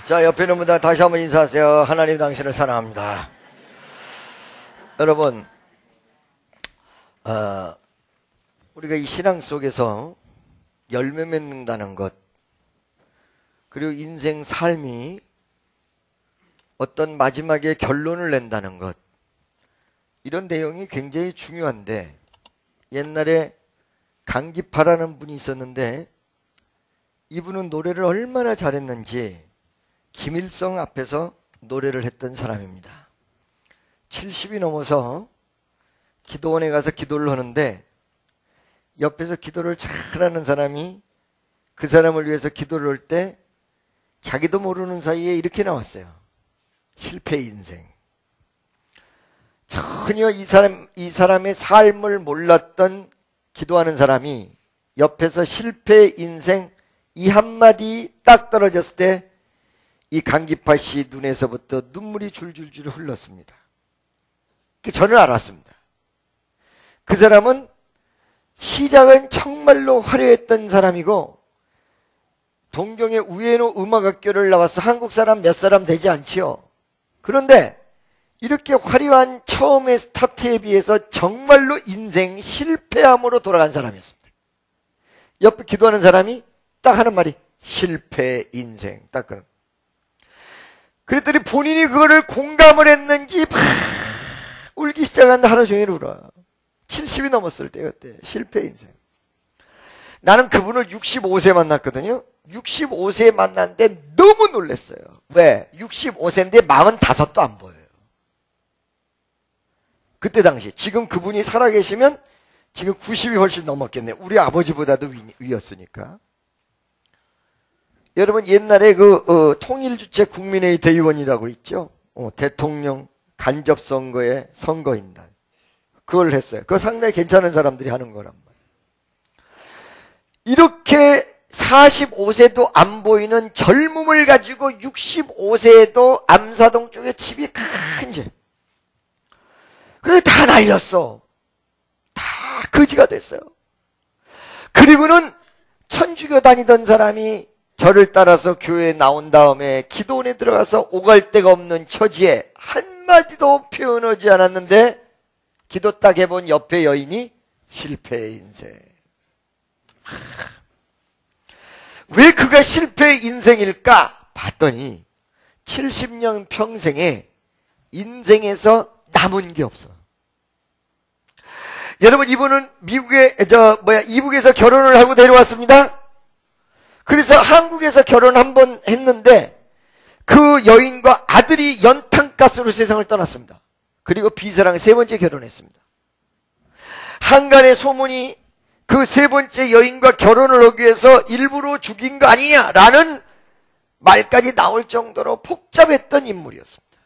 자, 옆에 있는 분들 다시 한번 인사하세요. 하나님 당신을 사랑합니다. 여러분, 우리가 이 신앙 속에서 열매 맺는다는 것, 그리고 인생 삶이 어떤 마지막에 결론을 낸다는 것, 이런 내용이 굉장히 중요한데, 옛날에 강기파라는 분이 있었는데 이분은 노래를 얼마나 잘했는지 김일성 앞에서 노래를 했던 사람입니다. 70이 넘어서 기도원에 가서 기도를 하는데 옆에서 기도를 잘하는 사람이 그 사람을 위해서 기도를 할 때 자기도 모르는 사이에 이렇게 나왔어요. 실패 인생. 전혀 이 사람의 삶을 몰랐던 기도하는 사람이 옆에서 실패 인생 이 한마디 딱 떨어졌을 때 이 강기파 씨 눈에서부터 눈물이 줄줄줄 흘렀습니다. 저는 알았습니다. 그 사람은 시작은 정말로 화려했던 사람이고 동경의 우에노 음악학교를 나와서 한국 사람 몇 사람 되지 않지요. 그런데 이렇게 화려한 처음의 스타트에 비해서 정말로 인생 실패함으로 돌아간 사람이었습니다. 옆에 기도하는 사람이 딱 하는 말이 실패 인생. 딱 그런. 그랬더니 본인이 그거를 공감을 했는지 막 울기 시작한다. 하루 종일 울어. 70이 넘었을 때 그때 실패 인생. 나는 그분을 65세 만났거든요. 65세에 만났는데 너무 놀랐어요. 왜? 65세인데 45도 안 보여요. 그때 당시. 지금 그분이 살아계시면 지금 90이 훨씬 넘었겠네. 우리 아버지보다도 위였으니까. 여러분 옛날에 통일주체 국민회의 대의원이라고 있죠. 대통령 간접선거의 선거인단. 그걸 했어요. 그거 상당히 괜찮은 사람들이 하는 거란 말이에요. 이렇게 45세도 안 보이는 젊음을 가지고 65세에도 암사동 쪽에 집이 큰 집. 그게 다 날렸어. 다 거지가 됐어요. 그리고는 천주교 다니던 사람이 저를 따라서 교회에 나온 다음에 기도원에 들어가서 오갈 데가 없는 처지에 한마디도 표현하지 않았는데 기도 딱 해본 옆에 여인이 실패의 인생. 왜 그가 실패의 인생일까? 봤더니 70년 평생에 인생에서 남은 게 없어. 여러분 이분은 이북에서 결혼을 하고 내려왔습니다. 그래서 한국에서 결혼 한 번 했는데 그 여인과 아들이 연탄가스로 세상을 떠났습니다. 그리고 비서랑 세 번째 결혼했습니다. 한간의 소문이 그 세 번째 여인과 결혼을 하기 위해서 일부러 죽인 거 아니냐라는 말까지 나올 정도로 복잡했던 인물이었습니다.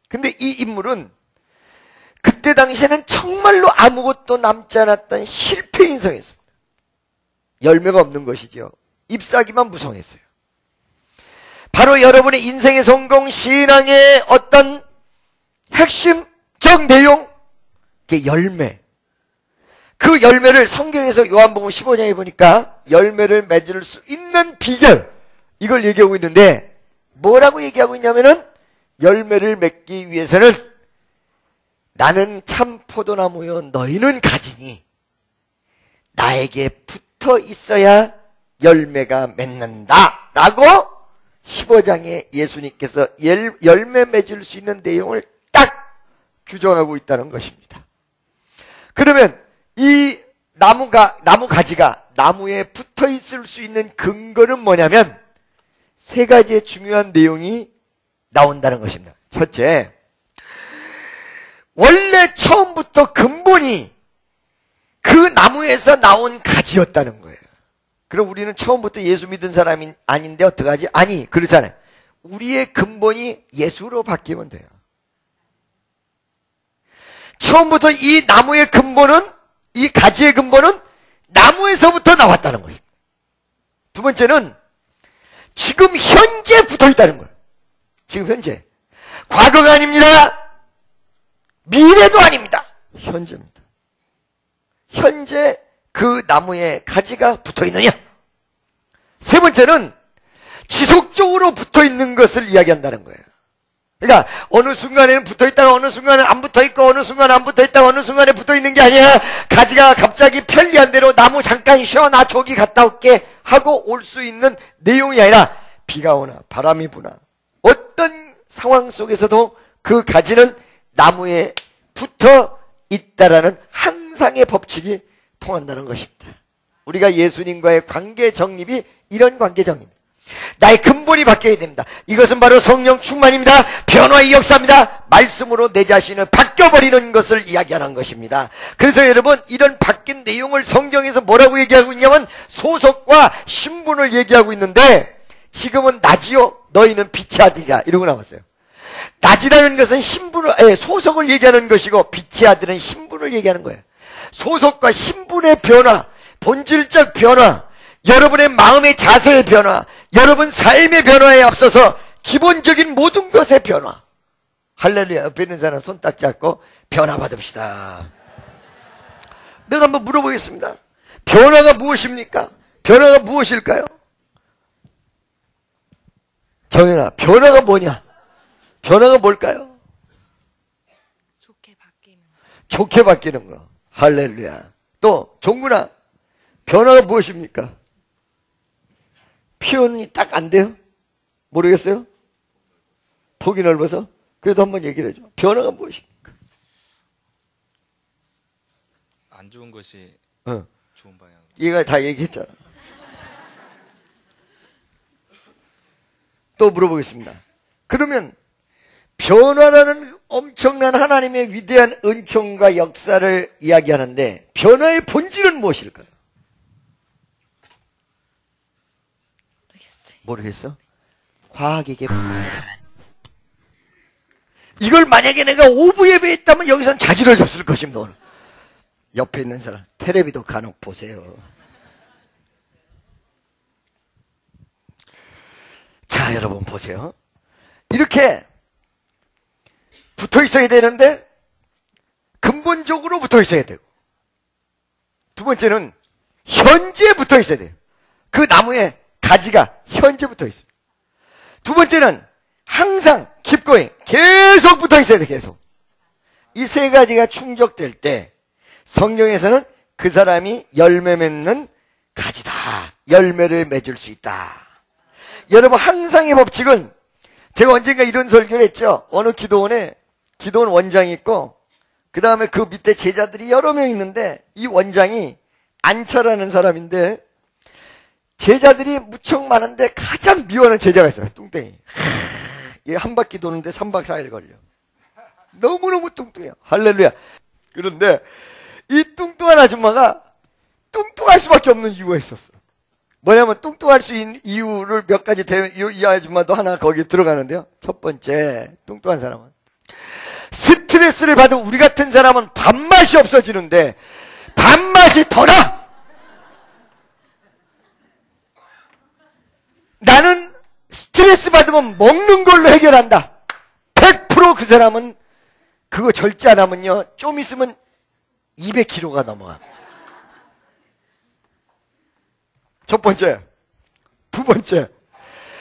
근데 이 인물은 그때 당시에는 정말로 아무것도 남지 않았던 실패 인생이었습니다. 열매가 없는 것이죠. 잎사귀만 무성했어요. 바로 여러분의 인생의 성공, 신앙의 어떤 핵심적 내용, 그게 열매. 그 열매를 성경에서 요한복음 15장에 보니까 열매를 맺을 수 있는 비결, 이걸 얘기하고 있는데 뭐라고 얘기하고 있냐면은 열매를 맺기 위해서는 나는 참 포도나무요 너희는 가지니 나에게 붙어 있어야 열매가 맺는다 라고 15장에 예수님께서 열매 맺을 수 있는 내용을 딱 규정하고 있다는 것입니다. 그러면 이 나무 가지가 나무에 붙어 있을 수 있는 근거는 뭐냐면 세 가지의 중요한 내용이 나온다는 것입니다. 첫째, 원래 처음부터 근본이 그 나무에서 나온 가지였다는 거예요. 그럼 우리는 처음부터 예수 믿은 사람이 아닌데 어떡하지? 아니, 그렇잖아요. 우리의 근본이 예수로 바뀌면 돼요. 처음부터 이 나무의 근본은, 이 가지의 근본은 나무에서부터 나왔다는 것입니다. 두 번째는 지금 현재 붙어 있다는 거예요. 지금 현재. 과거가 아닙니다. 미래도 아닙니다. 현재입니다. 현재 그 나무에 가지가 붙어 있느냐? 세 번째는 지속적으로 붙어 있는 것을 이야기한다는 거예요. 그러니까 어느 순간에는 붙어 있다가 어느 순간은 안 붙어 있고 어느 순간은 안 붙어 있다가 어느 순간에 붙어 있는 게 아니야. 가지가 갑자기 편리한 대로 나무 잠깐 쉬어 나 저기 갔다 올게 하고 올 수 있는 내용이 아니라 비가 오나 바람이 부나 어떤 상황 속에서도 그 가지는 나무에 붙어 있다라는 항상의 법칙이 통한다는 것입니다. 우리가 예수님과의 관계 정립이 이런 관계 정립. 나의 근본이 바뀌어야 됩니다. 이것은 바로 성령 충만입니다. 변화의 역사입니다. 말씀으로 내 자신을 바뀌어버리는 것을 이야기하는 것입니다. 그래서 여러분 이런 바뀐 내용을 성경에서 뭐라고 얘기하고 있냐면 소속과 신분을 얘기하고 있는데 지금은 나지요 너희는 빛의 아들이라 이러고 나왔어요. 나지라는 것은 신분을 소속을 얘기하는 것이고 빛의 아들은 신분을 얘기하는 거예요. 소속과 신분의 변화, 본질적 변화, 여러분의 마음의 자세의 변화, 여러분 삶의 변화에 앞서서 기본적인 모든 것의 변화. 할렐루야. 옆에 있는 사람 손 딱 잡고 변화 받읍시다. 내가 한번 물어보겠습니다. 변화가 무엇입니까? 변화가 무엇일까요? 정연아, 변화가 뭐냐? 변화가 뭘까요? 좋게 바뀌는 거. 좋게 바뀌는 거. 할렐루야. 또 종군아, 변화가 무엇입니까? 표현이 딱 안 돼요? 모르겠어요? 폭이 넓어서? 그래도 한번 얘기를 해줘. 변화가 무엇입니까? 안 좋은 것이 좋은 방향. 얘가 다 얘기했잖아. 또 물어보겠습니다. 그러면 변화라는 엄청난 하나님의 위대한 은총과 역사를 이야기하는데 변화의 본질은 무엇일까요? 모르겠어? 과학에게 이걸 만약에 내가 오부 예배했다면 여기선 자지러졌을 것입니다. 오늘. 옆에 있는 사람 텔레비도 간혹 보세요. 자, 여러분 보세요. 이렇게 붙어 있어야 되는데 근본적으로 붙어 있어야 되고, 두 번째는 현재 붙어 있어야 돼요. 그 나무에 가지가 현재 붙어 있어요. 두 번째는 항상 깊고이 계속 붙어 있어야 돼. 계속. 이 세 가지가 충족될 때 성경에서는 그 사람이 열매 맺는 가지다. 열매를 맺을 수 있다. 여러분 항상의 법칙은, 제가 언젠가 이런 설교를 했죠. 어느 기도원 원장이 있고 그 다음에 그 밑에 제자들이 여러 명 있는데 이 원장이 안철하는 사람인데 제자들이 무척 많은데 가장 미워하는 제자가 있어요. 뚱땡이. 얘 한 바퀴 도는데 3박 4일 걸려. 너무너무 뚱뚱해요. 할렐루야. 그런데 이 뚱뚱한 아줌마가 뚱뚱할 수밖에 없는 이유가 있었어. 뭐냐면 뚱뚱할 수 있는 이유를 몇 가지 이 아줌마도 하나 거기에 들어가는데요. 첫 번째, 뚱뚱한 사람은 스트레스를 받은 우리 같은 사람은 밥맛이 없어지는데 밥맛이 더 나. 나는 스트레스 받으면 먹는 걸로 해결한다. 100% 그 사람은 그거 절제 안 하면요, 좀 있으면 200kg가 넘어가. 첫 번째. 두 번째,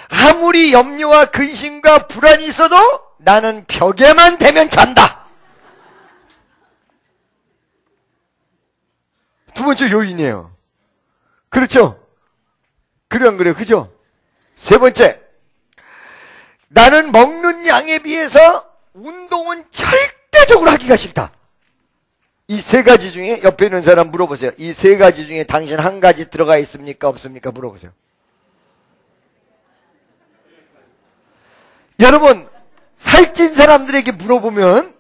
아무리 염려와 근심과 불안이 있어도 나는 벽에만 대면 잔다. 두 번째 요인이에요. 그렇죠? 그래 안 그래요? 그죠? 세 번째, 나는 먹는 양에 비해서 운동은 절대적으로 하기가 싫다. 이 세 가지 중에 옆에 있는 사람 물어보세요. 이 세 가지 중에 당신 한 가지 들어가 있습니까? 없습니까? 물어보세요. 여러분, 살찐 사람들에게 물어보면,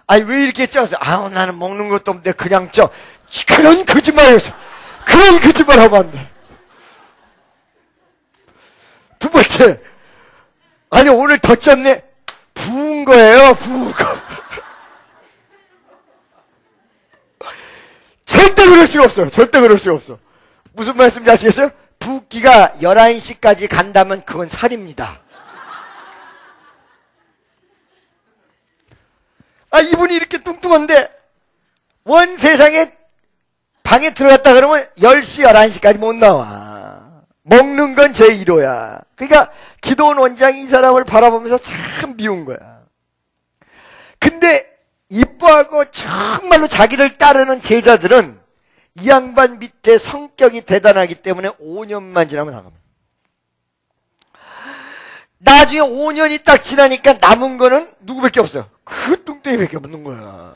아니 왜 이렇게 쪄서? 나는 먹는 것도 없는데 그냥 쪄. 그런 거짓말이었어. 그런 거짓말 하면 안 돼. 두 번째, 아니 오늘 더 쪘네. 부은 거예요. 부은 거. 절대 그럴 수가 없어요. 절대 그럴 수가 없어. 무슨 말씀인지 아시겠어요? 붓기가 11시까지 간다면 그건 살입니다. 이분이 이렇게 뚱뚱한데 원 세상에 방에 들어갔다 그러면 10시, 11시까지 못 나와. 먹는 건 제 1호야. 그러니까 기도원 원장이 이 사람을 바라보면서 참 미운 거야. 근데 이뻐하고 정말로 자기를 따르는 제자들은 이 양반 밑에 성격이 대단하기 때문에 5년만 지나면 나갑니다. 나중에 5년이 딱 지나니까 남은 거는 누구밖에 없어요. 그 뚱땡이밖에 없는 거야.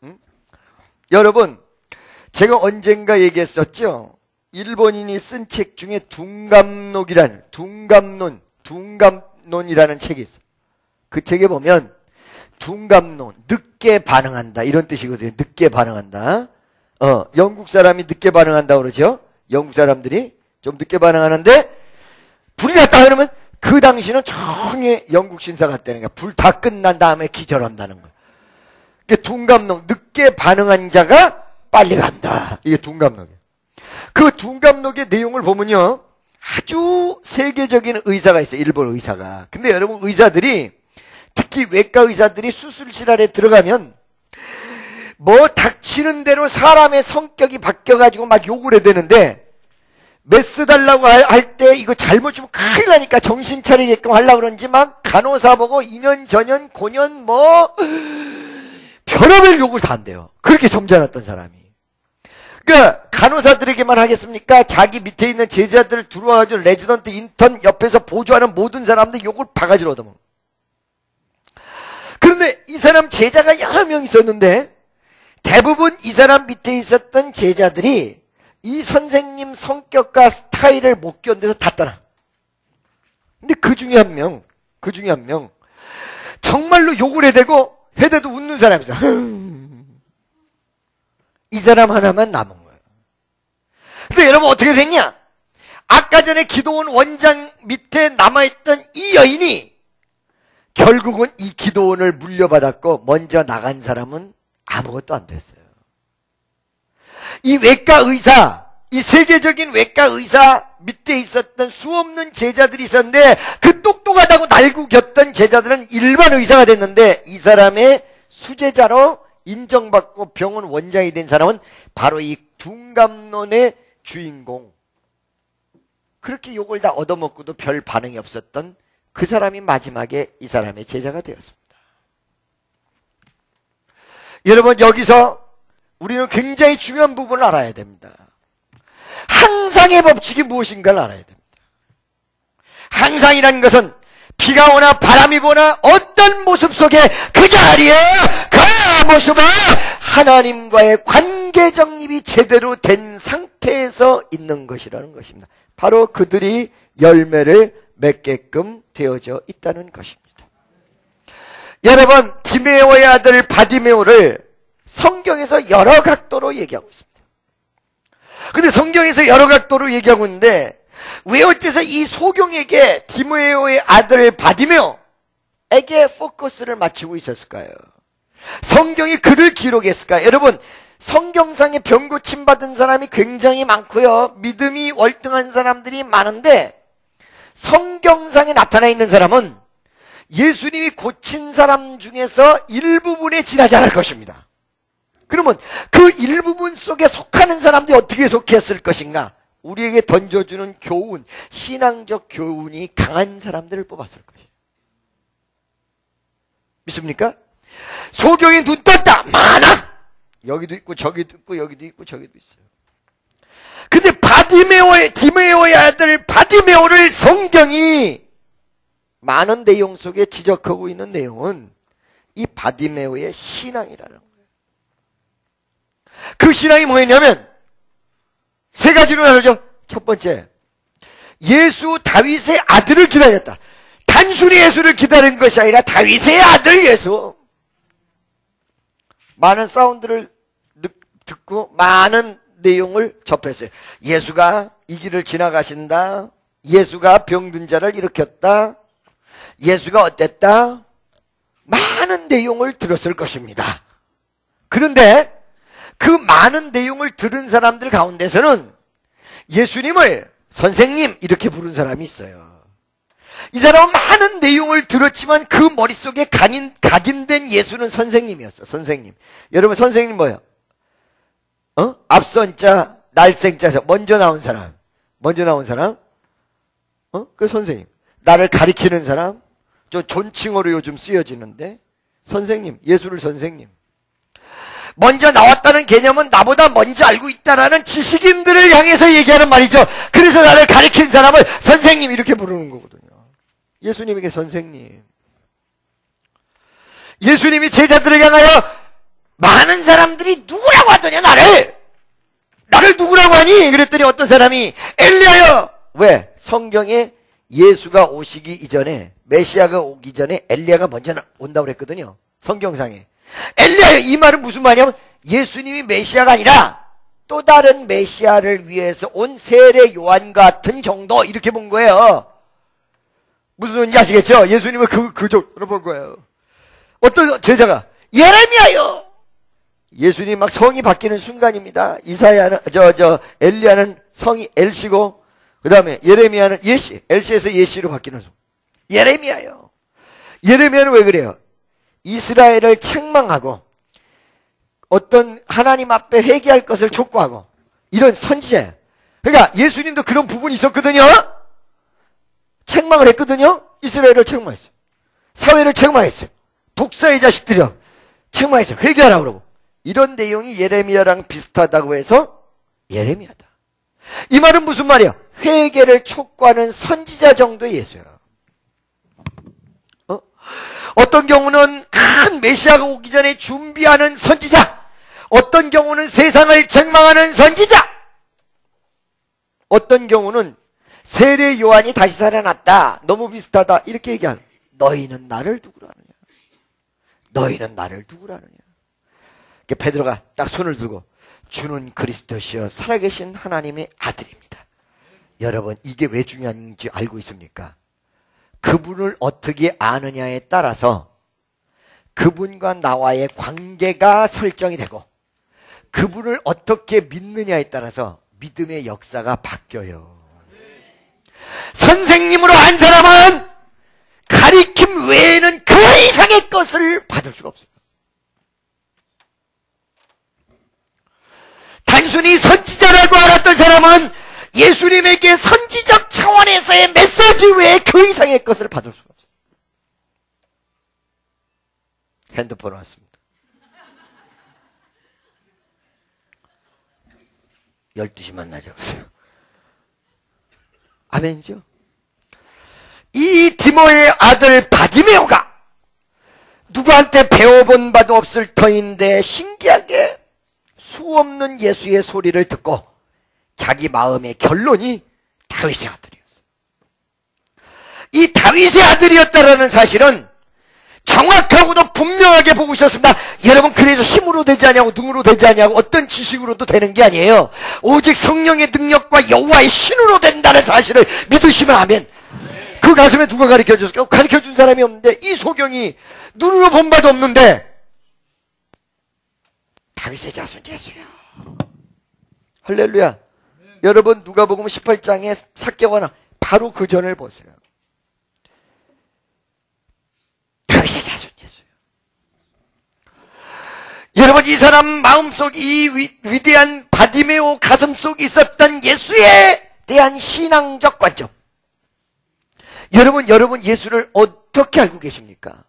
응? 여러분, 제가 언젠가 얘기했었죠. 일본인이 쓴 책 중에 둔감론이라는 책이 있어요. 그 책에 보면 둔감론, 늦게 반응한다 이런 뜻이거든요. 늦게 반응한다. 영국 사람이 늦게 반응한다 그러죠. 영국 사람들이 좀 늦게 반응하는데 불이 났다 그러면 그 당시는 정의 영국 신사 같다는 거야. 불 다 끝난 다음에 기절한다는 거야. 이게 둔감론, 늦게 반응한 자가 빨리 간다. 이게 둔감론이에요. 그 둔감론의 내용을 보면요, 아주 세계적인 의사가 있어요. 일본 의사가. 근데 여러분, 의사들이, 특히 외과 의사들이 수술실 안에 들어가면 뭐 닥치는 대로 사람의 성격이 바뀌어가지고 막 욕을 해야 되는데, 메스 달라고 할 때 이거 잘못 주면 큰일 나니까 정신 차리게끔 하려고 그런지 막 간호사 보고 2년, 전년, 고년 뭐 별의별 욕을 다 한대요. 그렇게 점잖았던 사람이. 그러니까 간호사들에게만 하겠습니까? 자기 밑에 있는 제자들 들어와가지고 레지던트, 인턴 옆에서 보조하는 모든 사람들 욕을 바가지로 얻어먹어. 그런데 이 사람 제자가 여러 명 있었는데 대부분 이 사람 밑에 있었던 제자들이 이 선생님 성격과 스타일을 못 견뎌서 다 떠나. 근데 그 중에 한 명, 정말로 욕을 해대고 해대도 웃는 사람이 있어. 이 사람 하나만 남은 거예요. 근데 여러분 어떻게 됐냐? 아까 전에 기도원 원장 밑에 남아있던 이 여인이 결국은 이 기도원을 물려받았고 먼저 나간 사람은 아무것도 안 됐어요. 이 외과 의사, 이 세계적인 외과 의사 밑에 있었던 수없는 제자들이 있었는데 그 똑똑하다고 날구겼던 제자들은 일반 의사가 됐는데 이 사람의 수제자로 인정받고 병원 원장이 된 사람은 바로 이 둔감론의 주인공. 그렇게 욕을 다 얻어먹고도 별 반응이 없었던 그 사람이 마지막에 이 사람의 제자가 되었습니다. 여러분, 여기서 우리는 굉장히 중요한 부분을 알아야 됩니다. 항상의 법칙이 무엇인가를 알아야 됩니다. 항상이라는 것은 비가 오나 바람이 부나 어떤 모습 속에 그 자리에 그 모습은 하나님과의 관계 정립이 제대로 된 상태에서 있는 것이라는 것입니다. 바로 그들이 열매를 맺게끔 되어져 있다는 것입니다. 여러분, 디메오의 아들 바디메오를 성경에서 여러 각도로 얘기하고 있습니다. 근데 성경에서 여러 각도로 얘기하고 있는데 왜 어째서 이 소경에게 디메오의 아들 바디메오에게 포커스를 맞추고 있었을까요? 성경이 그를 기록했을까요? 여러분, 성경상에 병 고침받은 사람이 굉장히 많고요. 믿음이 월등한 사람들이 많은데 성경상에 나타나 있는 사람은 예수님이 고친 사람 중에서 일부분에 지나지 않을 것입니다. 그러면 그 일부분 속에 속하는 사람들이 어떻게 속했을 것인가? 우리에게 던져주는 교훈, 신앙적 교훈이 강한 사람들을 뽑았을 것이에요. 믿습니까? 소경이 눈 떴다! 많아! 여기도 있고 저기도 있고 여기도 있고 저기도 있어요. 근데 디메오의 아들 바디메오를 성경이 많은 내용 속에 지적하고 있는 내용은 이 바디메오의 신앙이라는 거예요. 그 신앙이 뭐였냐면 세 가지로 나누죠. 첫 번째, 예수 다윗의 아들을 기다렸다. 단순히 예수를 기다린 것이 아니라 다윗의 아들 예수. 많은 사운드를 듣고 많은 내용을 접했어요. 예수가 이 길을 지나가신다. 예수가 병든 자를 일으켰다. 예수가 어땠다. 많은 내용을 들었을 것입니다. 그런데 그 많은 내용을 들은 사람들 가운데서는 예수님을 선생님 이렇게 부른 사람이 있어요. 이 사람은 많은 내용을 들었지만 그 머릿속에 각인된 예수는 선생님이었어. 선생님. 여러분, 선생님 뭐예요? 앞선 자, 날생자에서 먼저 나온 사람. 먼저 나온 사람? 그 선생님. 나를 가리키는 사람? 저 존칭어로 요즘 쓰여지는데. 선생님, 예수를 선생님. 먼저 나왔다는 개념은 나보다 먼저 알고 있다라는 지식인들을 향해서 얘기하는 말이죠. 그래서 나를 가리킨 사람을 선생님 이렇게 부르는 거거든요. 예수님에게 선생님. 예수님이 제자들을 향하여 많은 사람들이 누구라고 하더냐 나를 누구라고 하니? 그랬더니 어떤 사람이 엘리야여. 왜? 성경에 예수가 오시기 이전에, 메시아가 오기 전에 엘리야가 먼저 온다고 그랬거든요. 성경상에. 엘리야여, 이 말은 무슨 말이냐면 예수님이 메시아가 아니라 또 다른 메시아를 위해서 온 세례 요한 같은 정도, 이렇게 본 거예요. 무슨 소리인지 아시겠죠? 예수님은 그 정도로 본 거예요. 어떤 제자가 예레미야요. 예수님 막 성이 바뀌는 순간입니다. 이사야는 엘리야는 성이 엘시고, 그 다음에 예레미야는 예시, 엘시에서 예시로 바뀌는 순간. 예레미야요. 예레미야는 왜 그래요? 이스라엘을 책망하고 어떤 하나님 앞에 회개할 것을 촉구하고 이런 선지자예요. 그러니까 예수님도 그런 부분이 있었거든요. 책망을 했거든요. 이스라엘을 책망했어요. 사회를 책망했어요. 독사의 자식들이요. 책망했어요. 회개하라고 그러고. 이런 내용이 예레미야랑 비슷하다고 해서 예레미야다. 이 말은 무슨 말이야? 회개를 촉구하는 선지자 정도의 예수야. 어떤 경우는 큰 메시아가 오기 전에 준비하는 선지자, 어떤 경우는 세상을 책망하는 선지자, 어떤 경우는 세례 요한이 다시 살아났다, 너무 비슷하다, 이렇게 얘기하는. 너희는 나를 누구라 하느냐? 너희는 나를 누구라 하느냐? 베드로가 딱 손을 들고 주는 그리스도시여 살아계신 하나님의 아들입니다. 여러분, 이게 왜 중요한지 알고 있습니까? 그분을 어떻게 아느냐에 따라서 그분과 나와의 관계가 설정이 되고, 그분을 어떻게 믿느냐에 따라서 믿음의 역사가 바뀌어요. 선생님으로 한 사람은 가리킴 외에는 그 이상의 것을 받을 수가 없어요. 단순히 선지자라고 알았던 사람은 예수님에게 선지적 차원에서의 메시지 외에 그 이상의 것을 받을 수가 없어요. 핸드폰 왔습니다. 12시 만나자 보세요. 아멘이죠? 이 디모의 아들 바디메오가 누구한테 배워본 바도 없을 터인데 신기하게 수없는 예수의 소리를 듣고 자기 마음의 결론이 다윗의 아들이었어요. 이 다윗의 아들이었다라는 사실은 정확하고도 분명하게 보고 있었습니다. 여러분, 그래서 힘으로 되지 않냐고, 능으로 되지 않냐고, 어떤 지식으로도 되는 게 아니에요. 오직 성령의 능력과 여호와의 신으로 된다는 사실을 믿으시면 아멘. 그 가슴에 누가 가르쳐줬을까요? 가르쳐준 사람이 없는데, 이 소경이 눈으로 본 바도 없는데 다윗의 자손 예수야. 할렐루야. 여러분, 누가복음 18장에 삭개가 바로 그 전을 보세요. 다윗의 자손 예수예요. 여러분, 이 사람 마음속, 이 위대한 바디메오 가슴속에 있었던 예수에 대한 신앙적 관점. 여러분 예수를 어떻게 알고 계십니까?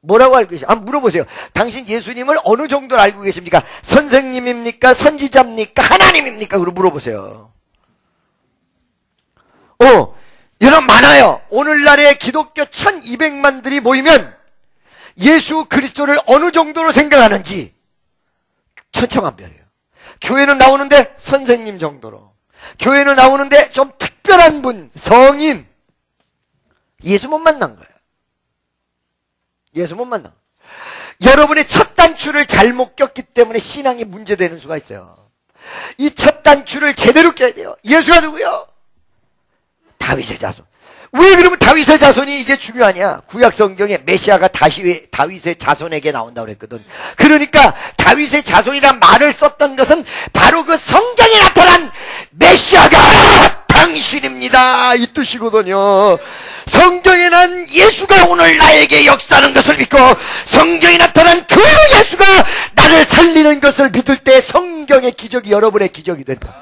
뭐라고 알고 계십니까? 한번 물어보세요. 당신 예수님을 어느 정도로 알고 계십니까? 선생님입니까? 선지자입니까? 하나님입니까? 그리고 물어보세요. 여러분, 많아요. 오늘날의 기독교 1200만들이 모이면 예수 그리스도를 어느 정도로 생각하는지 천차만별이에요. 교회는 나오는데 선생님 정도로, 교회는 나오는데 좀 특별한 분, 성인, 예수 못 만난 거예요. 예수 못 만나. 여러분의 첫 단추를 잘못 꼈기 때문에 신앙이 문제되는 수가 있어요. 이 첫 단추를 제대로 껴야 돼요. 예수가 누구요? 다윗의 자손. 왜 그러면 다윗의 자손이 이게 중요하냐? 구약 성경에 메시아가 다윗의 자손에게 나온다고 그랬거든. 그러니까 다윗의 자손이란 말을 썼던 것은 바로 그 성경에 나타난 메시아가 당신입니다, 이 뜻이거든요. 성경에 난 예수가 오늘 나에게 역사하는 것을 믿고, 성경에 나타난 그 예수가 나를 살리는 것을 믿을 때 성경의 기적이 여러분의 기적이 된다.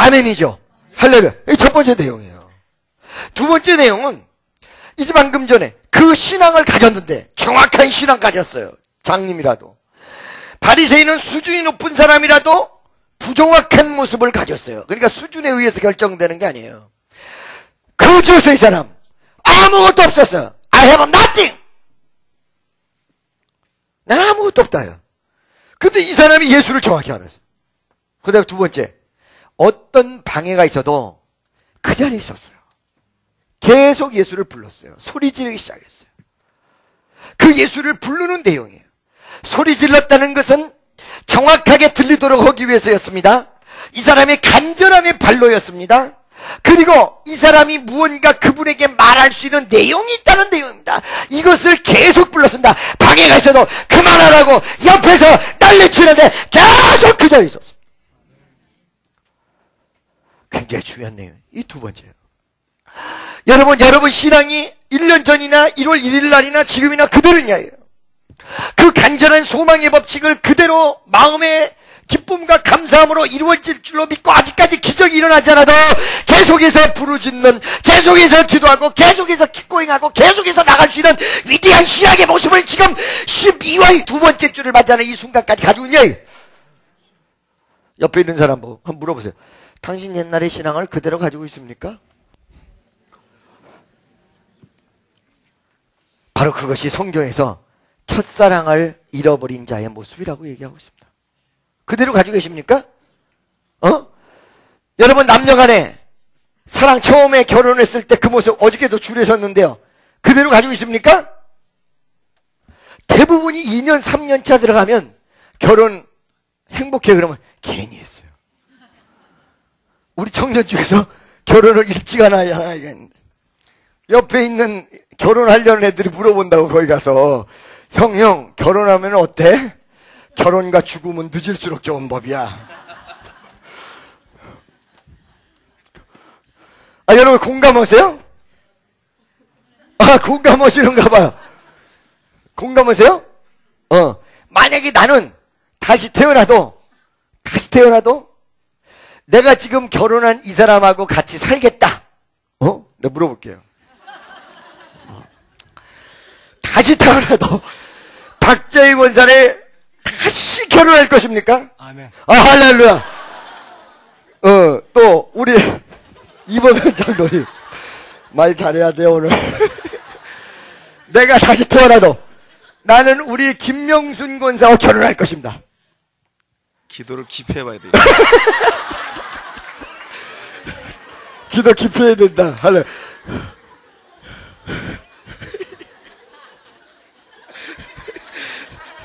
아멘이죠. 할렐루야. 이 첫 번째 내용이에요. 두 번째 내용은 이제 방금 전에 그 신앙을 가졌는데 정확한 신앙 가졌어요. 장님이라도. 바리새인은 수준이 높은 사람이라도 부정확한 모습을 가졌어요. 그러니까 수준에 의해서 결정되는 게 아니에요. 거저서 이 사람 아무것도 없었어요. I have nothing. 나는 아무것도 없다요. 근데 이 사람이 예수를 정확히 알았어요. 그 다음에 두 번째, 어떤 방해가 있어도 그 자리에 있었어요. 계속 예수를 불렀어요. 소리 지르기 시작했어요. 그 예수를 부르는 내용이에요. 소리 질렀다는 것은 정확하게 들리도록 하기 위해서였습니다. 이 사람의 간절함의 발로였습니다. 그리고 이 사람이 무언가 그분에게 말할 수 있는 내용이 있다는 내용입니다. 이것을 계속 불렀습니다. 방해가 있어도 그만하라고 옆에서 난리치는데 계속 그 자리에 있었습니다. 굉장히 중요한 내용. 이 두 번째예요. 여러분 신앙이 1년 전이나 1월 1일 날이나 지금이나 그대로냐예요. 그 간절한 소망의 법칙을 그대로 마음의 기쁨과 감사함으로 이루어질 줄로 믿고 아직까지 기적이 일어나지 않아도 계속해서 부르짖는, 계속해서 기도하고 계속해서 킥고잉하고 계속해서 나갈 수 있는 위대한 신앙의 모습을 지금 12화의 두 번째 주를 맞이하는 이 순간까지 가지고 있냐. 옆에 있는 사람 보고 한번 물어보세요. 당신 옛날의 신앙을 그대로 가지고 있습니까? 바로 그것이 성경에서 첫사랑을 잃어버린 자의 모습이라고 얘기하고 있습니다. 그대로 가지고 계십니까? 여러분 남녀간에 사랑 처음에 결혼했을 때 그 모습 어저께도 줄에 섰는데요. 그대로 가지고 있습니까? 대부분이 2년 3년 차 들어가면 결혼 행복해 그러면 괜히 했어요. 우리 청년 중에서 결혼을 일찍 하나 이랬는데 옆에 있는 결혼하려는 애들이 물어본다고 거기 가서 형 결혼하면 어때? 결혼과 죽음은 늦을수록 좋은 법이야. 여러분 공감하세요? 공감하시는가 봐요. 공감하세요? 만약에 나는 다시 태어나도 내가 지금 결혼한 이 사람하고 같이 살겠다. 내가 물어볼게요. 다시 태어나도 박재희 원사를 다시 결혼할 것입니까? 아멘. 할렐루야. 또 우리 이범현 장로님 말 잘해야 돼 오늘. 내가 다시 태어나도 나는 우리 김명순 권사와 결혼할 것입니다. 기도를 깊이 해봐야 돼요. 기도 깊이 해야 된다. 할렐.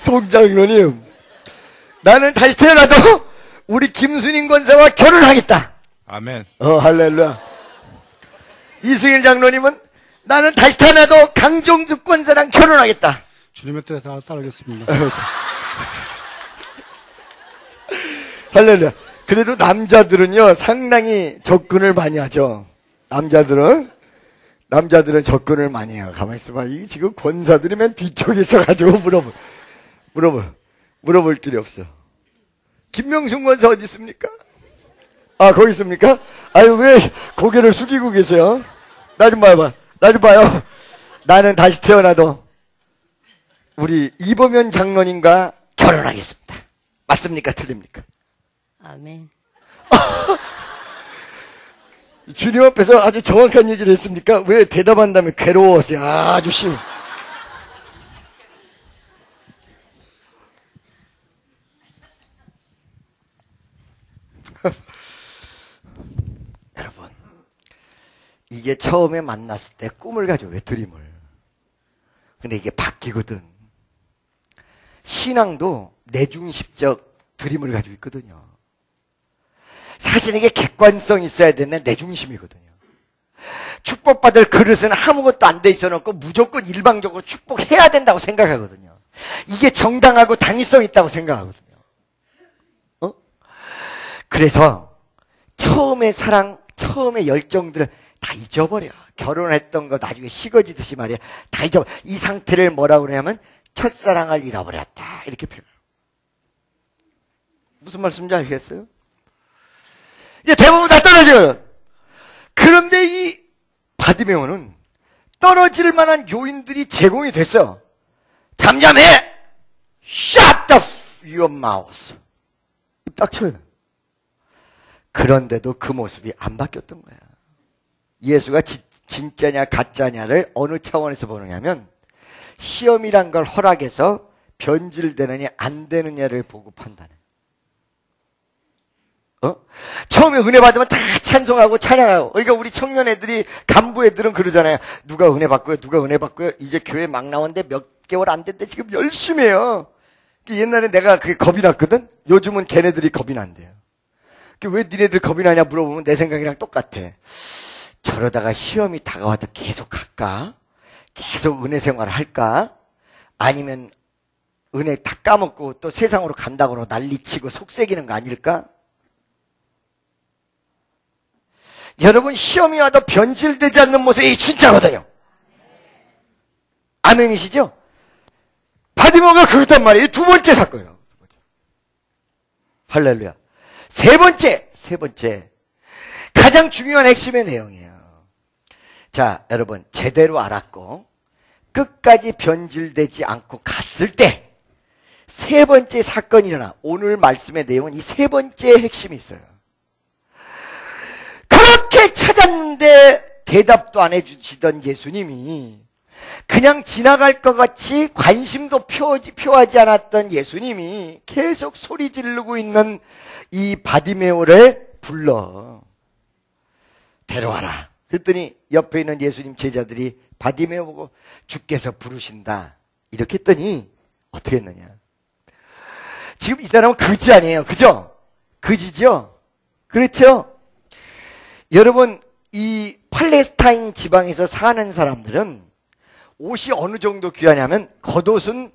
송장로님, 나는 다시 태어나도 우리 김순인 권사와 결혼하겠다. 아멘. 할렐루야. 이승일 장로님은 나는 다시 태어나도 강종숙 권사랑 결혼하겠다. 주님의 뜻에 다 따르겠습니다. 할렐루야. 그래도 남자들은요 상당히 접근을 많이 하죠. 남자들은 접근을 많이 해요. 가만히 있어봐. 이 지금 권사들이 맨 뒤쪽에 있어가지고 물어볼 길이 없어. 김명순 권사 어디 있습니까? 거기 있습니까? 왜 고개를 숙이고 계세요? 나 좀 봐봐. 나 좀 봐요. 나는 다시 태어나도 우리 이범현 장로님과 결혼하겠습니다. 맞습니까? 틀립니까? 아멘. 주님 앞에서 아주 정확한 얘기를 했습니까? 왜 대답한다면 괴로워서 아주 심. 여러분, 이게 처음에 만났을 때 꿈을 가지고 왜 드림을. 근데 이게 바뀌거든. 신앙도 내중심적 드림을 가지고 있거든요. 사실 이게 객관성이 있어야 되는 내중심이거든요. 축복받을 그릇은 아무것도 안 돼 있어 놓고 무조건 일방적으로 축복해야 된다고 생각하거든요. 이게 정당하고 당위성 있다고 생각하거든요. 그래서 처음의 사랑, 처음의 열정들을 다 잊어버려. 결혼했던 거 나중에 식어지듯이 말이야. 다 잊어버려. 이 상태를 뭐라고 그러냐면 첫사랑을 잃어버렸다. 이렇게 표현해요. 무슨 말씀인지 알겠어요? 이제 대부분 다 떨어져요. 그런데 이 바디메오는 떨어질 만한 요인들이 제공이 됐어. 잠잠해! Shut your mouth. 입 딱 쳐요. 그런데도 그 모습이 안 바뀌었던 거야. 예수가 진짜냐 가짜냐를 어느 차원에서 보느냐면 시험이란 걸 허락해서 변질되느냐 안 되느냐를 보고 판단해. 처음에 은혜 받으면 다 찬송하고 찬양하고. 그러니까 우리 청년 애들이 간부 애들은 그러잖아요. 누가 은혜 받고요, 누가 은혜 받고요. 이제 교회 막 나오는데 몇 개월 안 됐는데 지금 열심히 해요. 옛날에 내가 그게 겁이 났거든. 요즘은 걔네들이 겁이 난대요. 왜 니네들 겁이 나냐 물어보면 내 생각이랑 똑같아. 저러다가 시험이 다가와도 계속 할까? 계속 은혜 생활을 할까? 아니면 은혜 다 까먹고 또 세상으로 간다고 난리치고 속새기는 거 아닐까? 여러분, 시험이 와도 변질되지 않는 모습이 진짜거든요. 아멘이시죠? 바디모가 그렇단 말이에요. 두 번째 사건이에요. 할렐루야. 세 번째. 가장 중요한 핵심의 내용이에요. 자, 여러분, 제대로 알았고, 끝까지 변질되지 않고 갔을 때, 세 번째 사건이 일어나. 오늘 말씀의 내용은 이 세 번째 핵심이 있어요. 그렇게 찾았는데 대답도 안 해주시던 예수님이 그냥 지나갈 것 같이 관심도 표하지 않았던 예수님이 계속 소리 지르고 있는 이 바디메오를 불러 데려와라. 그랬더니 옆에 있는 예수님 제자들이 바디메오 보고 주께서 부르신다 이렇게 했더니 어떻게 했느냐. 지금 이 사람은 거지 아니에요. 그죠? 거지죠? 그렇죠? 여러분, 이 팔레스타인 지방에서 사는 사람들은 옷이 어느 정도 귀하냐면 겉옷은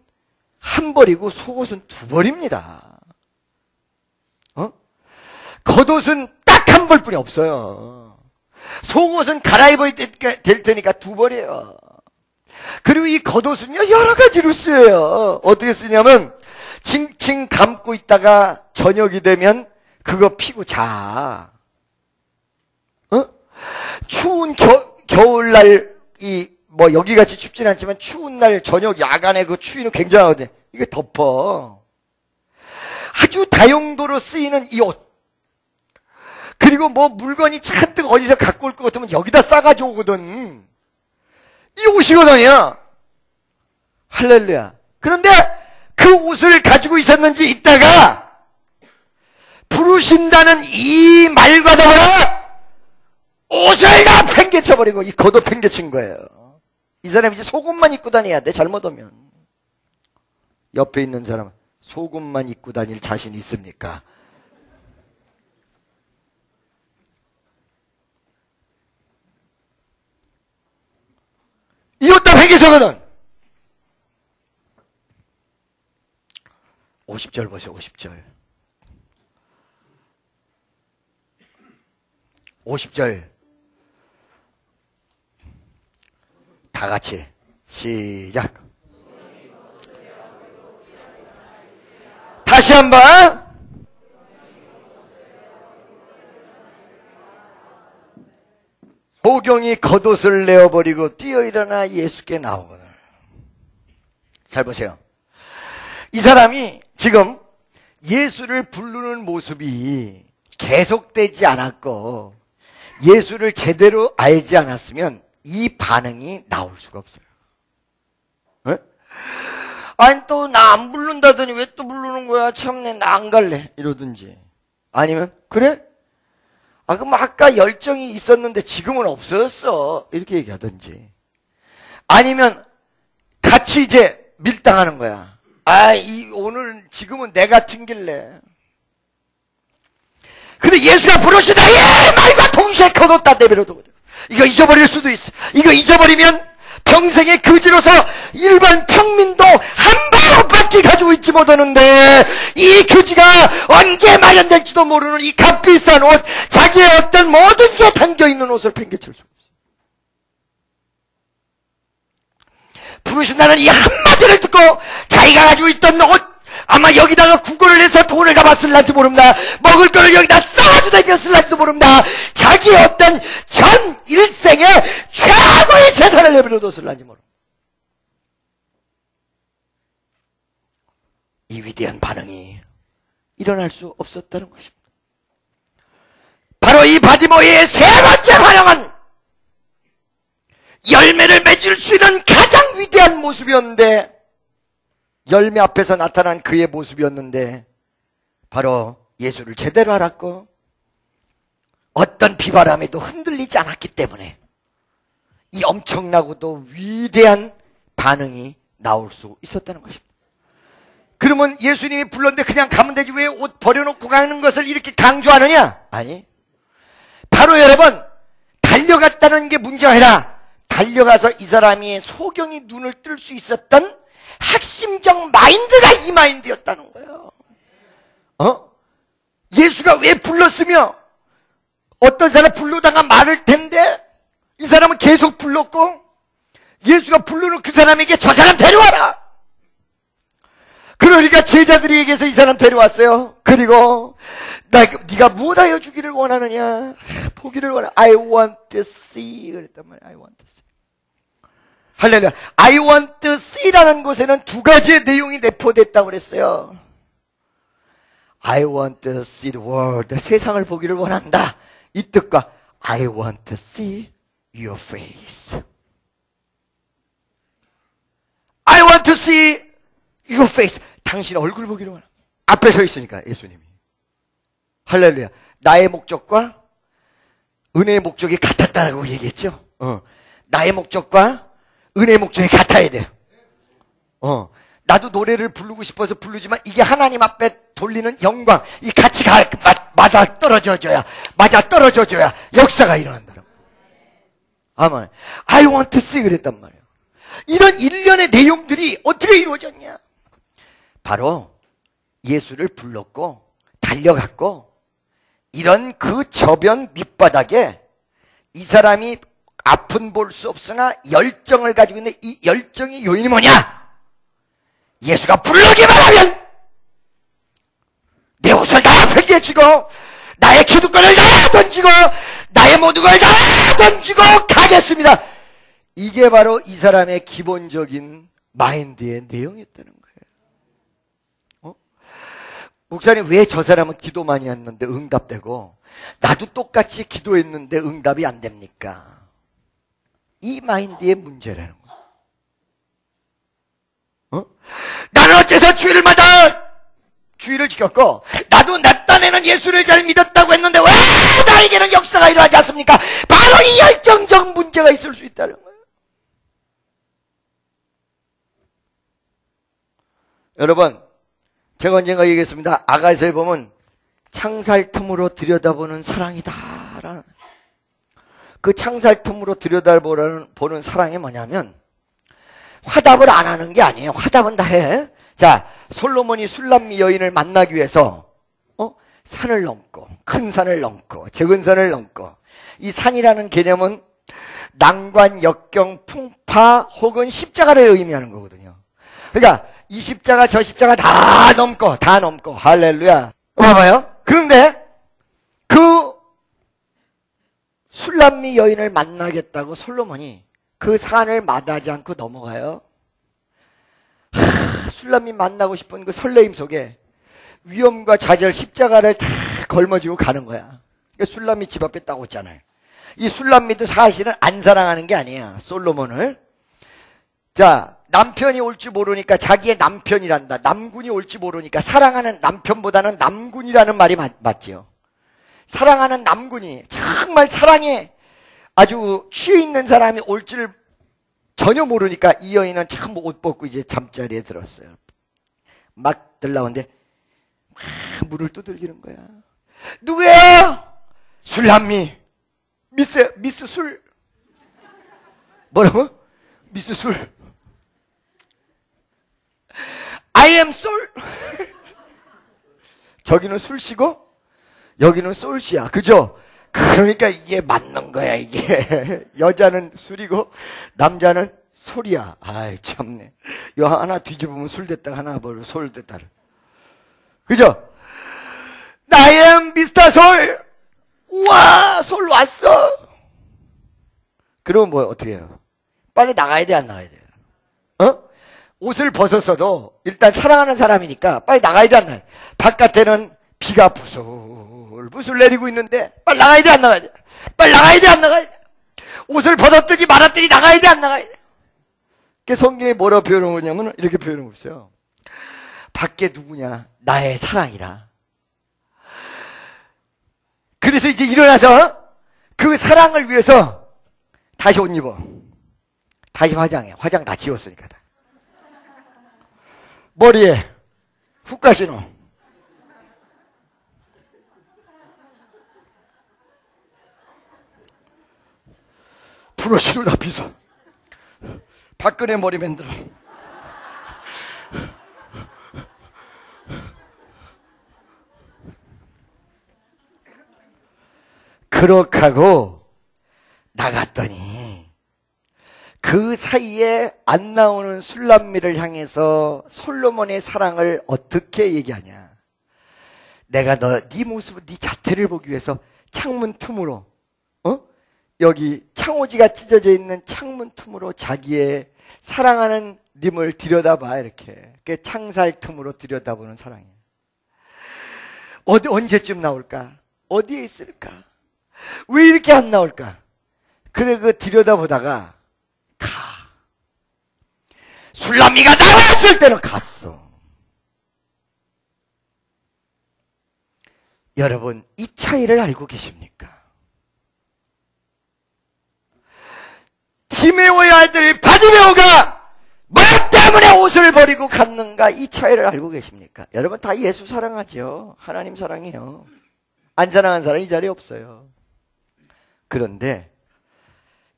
한 벌이고 속옷은 두 벌입니다. 겉옷은 딱 한 벌뿐이 없어요. 속옷은 갈아입어야 될 테니까 두 벌이에요. 그리고 이 겉옷은요 여러 가지로 쓰여요. 어떻게 쓰냐면 칭칭 감고 있다가 저녁이 되면 그거 피고 자. 추운 겨울날 여기같이 춥진 않지만 추운 날 저녁 야간에 그 추위는 굉장하거든요. 이게 덮어. 아주 다용도로 쓰이는 이 옷. 그리고 물건이 잔뜩 어디서 갖고 올 것 같으면 여기다 싸가지고 오거든. 이 옷이거든요. 할렐루야. 그런데 그 옷을 가지고 있었는지 있다가 부르신다는 이 말과 더불어 옷을 다 팽개쳐버리고 이 겉옷 팽개친 거예요. 이 사람이 이제 속옷만 입고 다녀야 돼. 잘못하면. 옆에 있는 사람은 속옷만 입고 다닐 자신 있습니까? 이 옷 다 팽개쳐거든. 50절 보세요. 50절. 50절. 다 같이 시작. 다시 한번. 소경이 겉옷을 내어버리고 뛰어일어나 예수께 나오거든. 잘 보세요. 이 사람이 지금 예수를 부르는 모습이 계속되지 않았고 예수를 제대로 알지 않았으면 이 반응이 나올 수가 없어요. 네? 아니 또 나 안 부른다더니 왜 또 부르는 거야? 참내 나 안 갈래 이러든지 아니면 그래? 그럼 아까 열정이 있었는데 지금은 없어졌어 이렇게 얘기하든지 아니면 같이 이제 밀당하는 거야. 오늘 지금은 내가 튕길래. 근데 예수가 부르시다 예 말과 동시에 겉옷다 내버려두거든. 이거 잊어버릴 수도 있어. 이거 잊어버리면 평생의 거지로서 일반 평민도 한 발 못 받기 가지고 있지 못하는데 이 거지가 언제 마련될지도 모르는 이 값비싼 옷, 자기의 어떤 모든 게 담겨있는 옷을 팽개칠 수 없어. 부르신다는 이 한마디를 듣고 자기가 가지고 있던 옷, 아마 여기다가 구걸을 해서 돈을 잡았을란지 모릅니다. 먹을 거를 여기다 싸가지고 다녔을란지도 모릅니다. 자기의 어떤 전 일생에 최고의 재산을 내버려뒀을란지 모릅니다. 이 위대한 반응이 일어날 수 없었다는 것입니다. 바로 이 바디모이의 세 번째 반응은 열매를 맺을 수 있는 가장 위대한 모습이었는데, 열매 앞에서 나타난 그의 모습이었는데, 바로 예수를 제대로 알았고 어떤 비바람에도 흔들리지 않았기 때문에 이 엄청나고도 위대한 반응이 나올 수 있었다는 것입니다. 그러면 예수님이 불렀는데 그냥 가면 되지 왜 옷 버려놓고 가는 것을 이렇게 강조하느냐? 아니, 바로 여러분, 달려갔다는 게 문제가 아니라 달려가서 이 사람이 소경이 눈을 뜰 수 있었던 핵심적 마인드가 이 마인드였다는 거예요. 예수가 왜 불렀으며 어떤 사람 불러다가 말할 텐데 이 사람은 계속 불렀고, 예수가 부르는 그 사람에게 저 사람 데려와라. 그러니까 제자들에게서 이 사람 데려왔어요. 그리고 네가 무엇하여 주기를 원하느냐? 보기를 원해. I want to see. 그랬단 말이야. I want to see. 할렐루야. I want to see라는 곳에는 두 가지의 내용이 내포됐다고 그랬어요. I want to see the world. 세상을 보기를 원한다. 이 뜻과 I want to see your face. I want to see your face. 당신 얼굴 보기를 원한다. 앞에 서 있으니까 예수님이. 할렐루야. 나의 목적과 은혜의 목적이 같았다라고 얘기했죠. 나의 목적과 은혜의 목적이 같아야 돼요. 나도 노래를 부르고 싶어서 부르지만 이게 하나님 앞에 돌리는 영광, 이 같이 맞아 떨어져줘야 역사가 일어난다는 거예요. 아멘. I want to see 그랬단 말이에요. 이런 일련의 내용들이 어떻게 이루어졌냐? 바로 예수를 불렀고 달려갔고, 이런 그 저변 밑바닥에 이 사람이 앞은 볼 수 없으나 열정을 가지고 있는 이 열정의 요인이 뭐냐? 예수가 부르기만 하면 내 옷을 다 펼쳐지고 나의 기득권을 다 던지고 나의 모든 걸 다 던지고 가겠습니다. 이게 바로 이 사람의 기본적인 마인드의 내용이었다는 거예요. 목사님, 왜 저 사람은 기도 많이 했는데 응답되고 나도 똑같이 기도했는데 응답이 안 됩니까? 이 마인드의 문제라는 거예요. 나는 어째서 주의를 지켰고 나도 내 딴에는 예수를 잘 믿었다고 했는데 왜 나에게는 역사가 일어나지 않습니까? 바로 이 열정적 문제가 있을 수 있다는 거예요. 여러분, 제가 언젠가 얘기했습니다. 아가서에 보면 창살 틈으로 들여다보는 사랑이다. 그 창살 틈으로 들여다보는 사랑이 뭐냐면 화답을 안 하는 게 아니에요. 화답은 다 해. 자, 솔로몬이 술람미 여인을 만나기 위해서 산을 넘고 큰 산을 넘고 적은 산을 넘고, 이 산이라는 개념은 난관, 역경, 풍파 혹은 십자가를 의미하는 거거든요. 그러니까 이 십자가 저 십자가 다 넘고 할렐루야. 봐봐요. 그런데 그 술람미 여인을 만나겠다고 솔로몬이 그 산을 마다하지 않고 넘어가요. 술람미 만나고 싶은 그 설레임 속에 위험과 좌절, 십자가를 다 걸머쥐고 가는 거야. 술람미 집 앞에 딱 오잖아요. 이 술람미도 사실은 안 사랑하는 게 아니야, 솔로몬을. 자, 남편이 올지 모르니까 자기의 남편이란다. 남군이 올지 모르니까 사랑하는 남편보다는 남군이라는 말이 맞지요. 사랑하는 남군이, 정말 사랑에 아주 취해 있는 사람이 올지를 전혀 모르니까 이 여인은 참 옷 벗고 이제 잠자리에 들었어요. 막 들라오는데 막 물을 두들기는 거야. 누구예요? 술람미. 미스 술. 뭐라고? 미스 술. I am soul. 저기는 술씨고 여기는 솔씨야. 그죠? 그러니까 이게 맞는 거야, 이게. 여자는 술이고 남자는 솔이야. 아이 참네. 요 하나 뒤집으면 술 됐다, 하나 버리면 솔 됐다. 그죠? 나의 미스터 솔! 우와! 솔 왔어! 그러면 뭐 어떻게 해요? 빨리 나가야 돼, 안 나가야 돼? 옷을 벗었어도 일단 사랑하는 사람이니까 빨리 나가야 돼, 안 나가야 돼? 바깥에는 비가 부슬부슬 내리고 있는데 빨리 나가야 돼, 안 나가야 돼? 빨리 나가야 돼, 안 나가야 돼? 옷을 벗었더니 말았더니 나가야 돼, 안 나가야 돼? 그 성경에 뭐라고 표현하고 있냐면 이렇게 표현하고 있어요. 밖에 누구냐? 나의 사랑이라. 그래서 이제 일어나서 그 사랑을 위해서 다시 옷 입어. 다시 화장해. 화장 다 지웠으니까. 머리에 훅가 신어. 브러쉬로 다 빗어. 박근혜 머리 만들어. 그렇게 하고 나갔더니 그 사이에 안 나오는 술람미를 향해서 솔로몬의 사랑을 어떻게 얘기하냐. 내가 네 모습을, 네 자태를 보기 위해서 창문 틈으로, 여기 창호지가 찢어져 있는 창문 틈으로 자기의 사랑하는 님을 들여다봐. 이렇게 창살 틈으로 들여다보는 사랑이에요. 언제쯤 나올까? 어디에 있을까? 왜 이렇게 안 나올까? 그래, 들여다보다가 술람미가 나왔을 때는 갔어. 여러분, 이 차이를 알고 계십니까? 디메오의 아들 바디메오가 뭐 때문에 옷을 버리고 갔는가? 이 차이를 알고 계십니까? 여러분 다 예수 사랑하죠. 하나님 사랑해요. 안 사랑하는 사람이 이 자리에 없어요. 그런데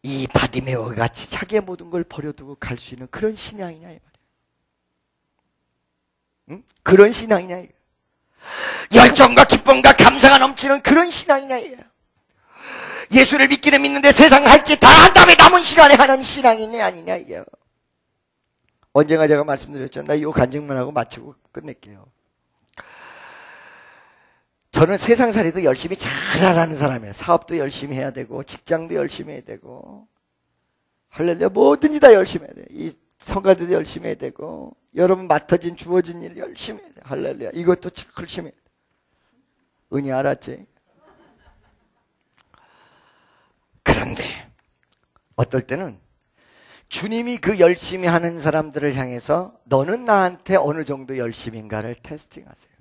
이 바디메오 같이 자기의 모든 걸 버려두고 갈 수 있는 그런 신앙이냐 이 말이야. 응? 그런 신앙이냐 이거. 열정과 기쁨과 감사가 넘치는 그런 신앙이냐 이거. 예수를 믿기는 믿는데 세상 할 짓 다 한 다음에 남은 시간에 하는 신앙이냐 아니냐 이게. 언젠가 제가 말씀드렸죠. 나 이 간증만 하고 마치고 끝낼게요. 저는 세상살이도 열심히 잘하라는 사람이에요. 사업도 열심히 해야 되고 직장도 열심히 해야 되고 할렐루야 뭐든지 다 열심히 해야 돼요. 이 성가대도 열심히 해야 되고 여러분 맡아진 주어진 일 열심히 해야 돼요. 할렐루야 이것도 참 열심히 해야 돼요. 은희 알았지? 그런데 어떨 때는 주님이 그 열심히 하는 사람들을 향해서 너는 나한테 어느 정도 열심인가를 테스팅하세요.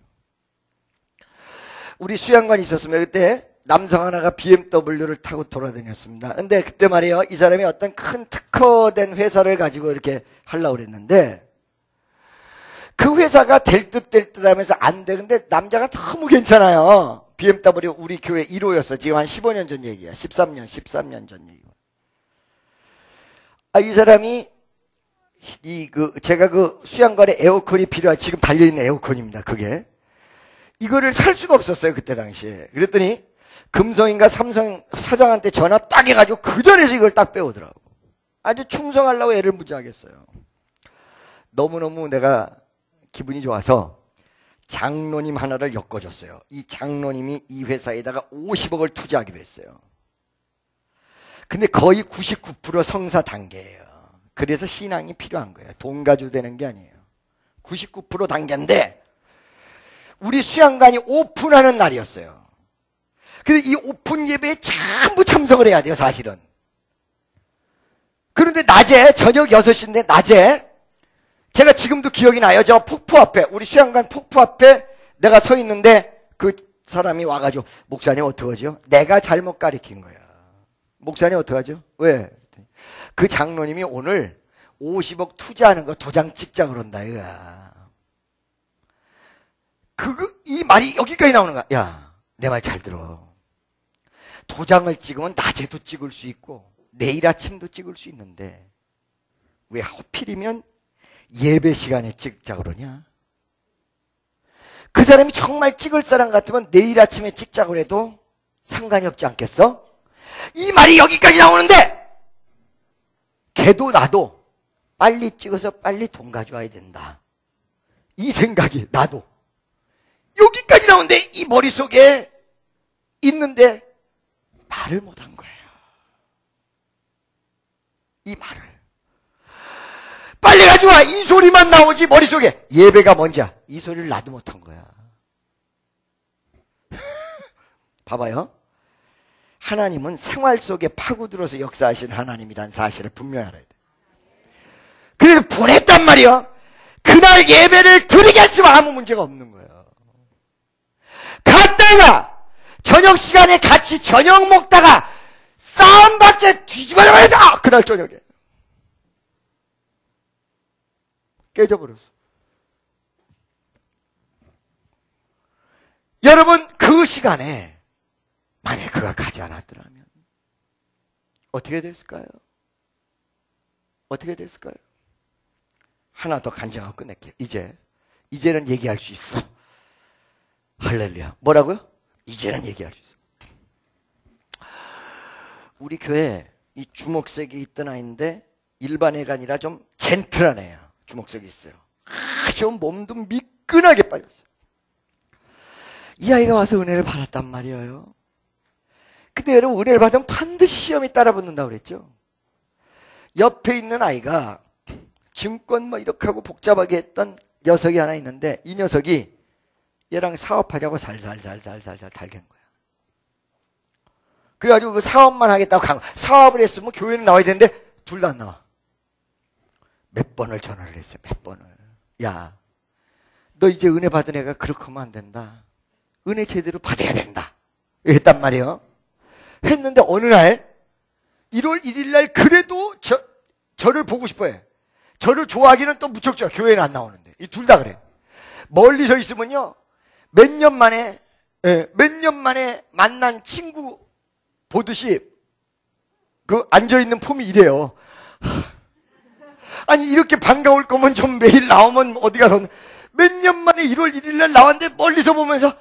우리 수양관이 있었습니다. 그때 남성 하나가 BMW를 타고 돌아다녔습니다. 근데 그때 말이에요. 이 사람이 어떤 큰 특허된 회사를 가지고 이렇게 하려고 그랬는데 그 회사가 될 듯 하면서 안 돼. 근데 남자가 너무 괜찮아요. BMW 우리 교회 1호였어. 지금 한 15년 전 얘기야. 13년 전 얘기. 이 사람이 제가 수양관에 에어컨이 필요한 지금 달려있는 에어컨입니다. 그게. 이거를 살 수가 없었어요. 그때 당시에. 그랬더니 금성인가 삼성 사장한테 전화 딱 해가지고 그 전에서 이걸 딱 빼오더라고. 아주 충성하려고 애를 무지하게 했어요. 너무너무 내가 기분이 좋아서 장로님 하나를 엮어줬어요. 이 장로님이 이 회사에다가 50억을 투자하기로 했어요. 근데 거의 99% 성사 단계예요. 그래서 신앙이 필요한 거예요. 돈 가지고 되는 게 아니에요. 99% 단계인데 우리 수양관이 오픈하는 날이었어요. 근데 이 오픈 예배에 전부 참석을 해야 돼요, 사실은. 그런데 낮에, 저녁 6시인데 낮에 제가 지금도 기억이 나요. 저 폭포 앞에, 우리 수양관 폭포 앞에 내가 서 있는데 그 사람이 와가지고 목사님 어떡하죠? 내가 잘못 가리킨 거야. 목사님 어떡하죠? 왜? 그 장로님이 오늘 50억 투자하는 거 도장 찍자 그런다 이거야. 이 말이 여기까지 나오는 거야. 야, 내 말 잘 들어. 도장을 찍으면 낮에도 찍을 수 있고 내일 아침도 찍을 수 있는데 왜 하필이면 예배 시간에 찍자 그러냐? 그 사람이 정말 찍을 사람 같으면 내일 아침에 찍자고 해도 상관이 없지 않겠어? 이 말이 여기까지 나오는데 걔도 나도 빨리 찍어서 빨리 돈 가져와야 된다. 이 생각이 나도 여기까지 나오는데 이 머릿속에 있는데 말을 못한 거예요. 이 말을. 빨리 가져와! 이 소리만 나오지 머릿속에. 예배가 뭔지 이 소리를 나도 못한 거야. 봐봐요. 하나님은 생활 속에 파고들어서 역사하시는 하나님이란 사실을 분명히 알아야 돼. 그래서 보냈단 말이야. 그날 예배를 드리겠으면 아무 문제가 없는 거예요. 갔다가 저녁 시간에 같이 저녁 먹다가 싸움받자 뒤집어버린다. 그날 저녁에 깨져버렸어. 여러분, 그 시간에 만약 그가 가지 않았더라면 어떻게 됐을까요? 어떻게 됐을까요? 하나 더 간증하고 끝낼게요. 이제는 얘기할 수 있어. 할렐루야. 뭐라고요? 이제는 얘기할 수 있어. 우리 교회에 이 주목색이 있던 아이인데 일반 애가 아니라 좀 젠틀한 애야. 주목색이 있어요. 아주 몸도 미끈하게 빠졌어요. 이 아이가 와서 은혜를 받았단 말이에요. 근데 여러분, 은혜를 받으면 반드시 시험이 따라붙는다고 그랬죠. 옆에 있는 아이가 증권 뭐 이렇게 하고 복잡하게 했던 녀석이 하나 있는데 이 녀석이 얘랑 사업하자고 살살살 달갠 거야. 그래가지고 그 사업만 하겠다고 간 거야. 사업을 했으면 교회는 나와야 되는데 둘 다 안 나와. 몇 번을 전화를 했어요. 몇 번을. 야, 너 이제 은혜 받은 애가 그렇게 하면 안 된다. 은혜 제대로 받아야 된다. 했단 말이에요. 했는데 어느 날 1월 1일 날 그래도 저를 보고 싶어해. 저를 좋아하기는 또 무척 좋아. 교회는 안 나오는데. 이 둘 다 그래. 멀리서 있으면요. 몇 년 만에 만난 친구 보듯이 그 앉아있는 폼이 이래요. 아니, 이렇게 반가울 거면 좀 매일 나오면 어디 가서 몇 년 만에 1월 1일 날 나왔는데 멀리서 보면서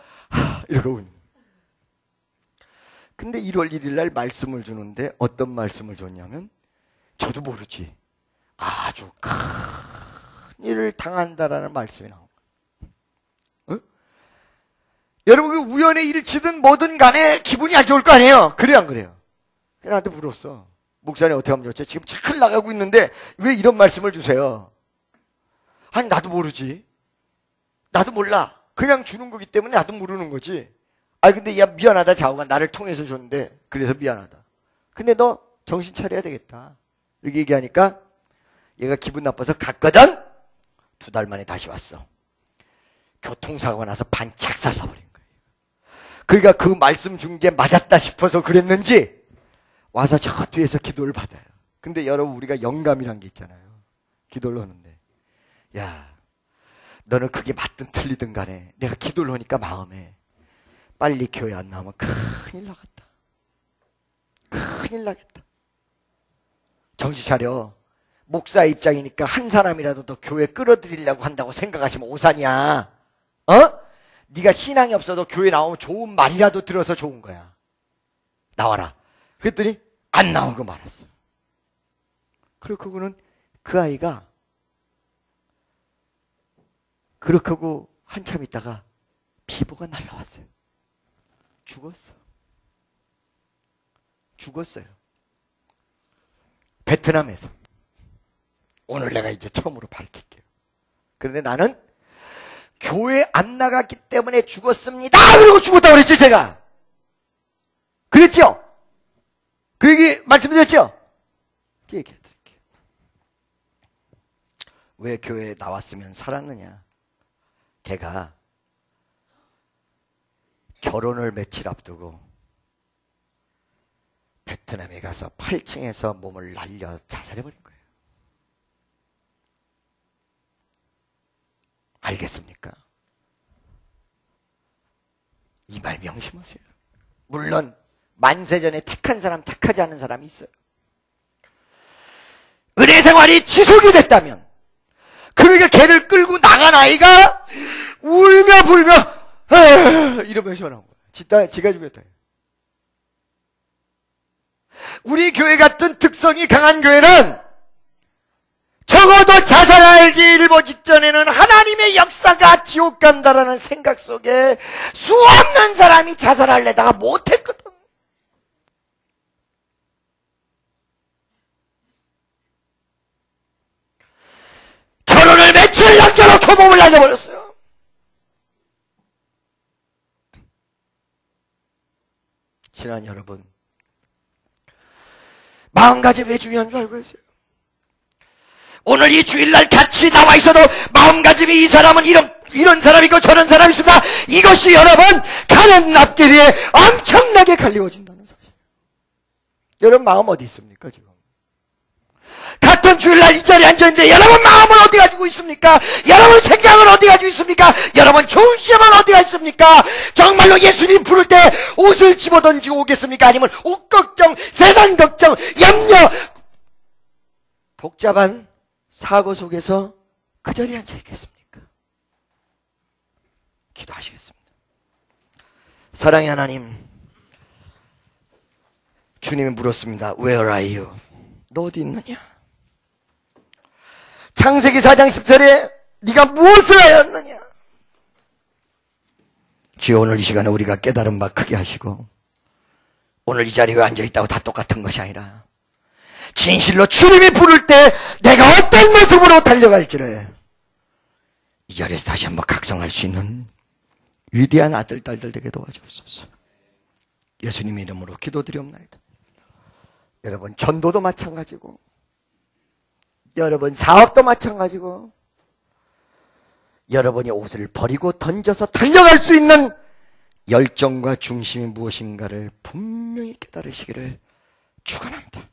이러고 웃는. 근데 1월 1일 날 말씀을 주는데 어떤 말씀을 줬냐면 저도 모르지 아주 큰 일을 당한다라는 말씀이 나온 거예요. 여러분, 그 우연의 일치든 뭐든 간에 기분이 안 좋을 거 아니에요. 그래 안 그래요? 그래 나한테 물었어. 목사님 어떻게 하면 좋지? 지금 잘 나가고 있는데 왜 이런 말씀을 주세요? 아니, 나도 모르지. 나도 몰라. 그냥 주는 거기 때문에 나도 모르는 거지. 아니, 근데 야, 미안하다. 자오가 나를 통해서 줬는데 그래서 미안하다. 근데 너 정신 차려야 되겠다. 이렇게 얘기하니까 얘가 기분 나빠서 갔거든? 2달 만에 다시 왔어. 교통사고가 나서 반짝살 나버린 거예요. 그러니까 그 말씀 준 게 맞았다 싶어서 그랬는지 와서 저 뒤에서 기도를 받아요. 근데 여러분, 우리가 영감이란 게 있잖아요. 기도를 하는데 야, 너는 그게 맞든 틀리든 간에 내가 기도를 하니까 마음에 빨리 교회 안 나오면 큰일 나겠다. 큰일 나겠다. 정신 차려. 목사 입장이니까 한 사람이라도 더 교회 끌어들이려고 한다고 생각하시면 오산이야. 네가 신앙이 없어도 교회 나오면 좋은 말이라도 들어서 좋은 거야. 나와라. 그랬더니 안 나오고 말았어. 그리고 그거는 그 아이가 그렇게 하고 한참 있다가 비보가 날라왔어요. 죽었어요. 베트남에서. 오늘 내가 이제 처음으로 밝힐게요. 그런데 나는 교회 안 나갔기 때문에 죽었습니다. 그리고 죽었다고 그랬죠, 제가. 그랬죠? 그 얘기 말씀드렸죠? 얘기해 드릴게요. 왜 교회에 나왔으면 살았느냐? 걔가 결혼을 며칠 앞두고 베트남에 가서 8층에서 몸을 날려 자살해버린 거예요. 알겠습니까? 이 말 명심하세요. 물론 만세전에 택한 사람, 택하지 않은 사람이 있어요. 은혜 생활이 지속이 됐다면, 그러니까 걔를 끌고 나간 아이가 울며 불며 이러면서 나온 거야. 지가 죽였다. 우리 교회 같은 특성이 강한 교회는 적어도 자살할 살기 일보 직전에는 하나님의 역사가 지옥 간다라는 생각 속에 수없는 사람이 자살하려다가 못했거든. 결혼을 며칠 남겨놓고 몸을 날려버렸어요. 친한 여러분, 마음가짐이 왜 중요한 줄 알고 계세요? 오늘 이 주일날 같이 나와 있어도 마음가짐이 이 사람은 이런 사람이고 저런 사람이 있습니다. 이것이 여러분 가는 앞길에 엄청나게 갈리워진다는 사실. 여러분 마음 어디 있습니까 지금? 같은 주일날 이 자리에 앉아있는데 여러분 마음을 어디 가지고 있습니까? 여러분 생각을 어디 가지고 있습니까? 여러분 좋은 시험은 어디가 있습니까? 정말로 예수님 부를 때 옷을 집어던지고 오겠습니까? 아니면 옷 걱정, 세상 걱정, 염려, 복잡한 사고 속에서 그 자리에 앉아 있겠습니까? 기도하시겠습니다. 사랑의 하나님, 주님이 물었습니다. Where are you? 너 어디 있느냐? 창세기 4장 10절에 네가 무엇을 하였느냐? 주여, 오늘 이 시간에 우리가 깨달은 바 크게 하시고, 오늘 이 자리에 앉아있다고 다 똑같은 것이 아니라 진실로 주님이 부를 때 내가 어떤 모습으로 달려갈지를 이 자리에서 다시 한번 각성할 수 있는 위대한 아들, 딸들 되게 도와주옵소서. 예수님의 이름으로 기도드리옵나이다. 여러분 전도도 마찬가지고, 여러분 사업도 마찬가지고, 여러분이 옷을 버리고 던져서 달려갈 수 있는 열정과 중심이 무엇인가를 분명히 깨달으시기를 축원합니다.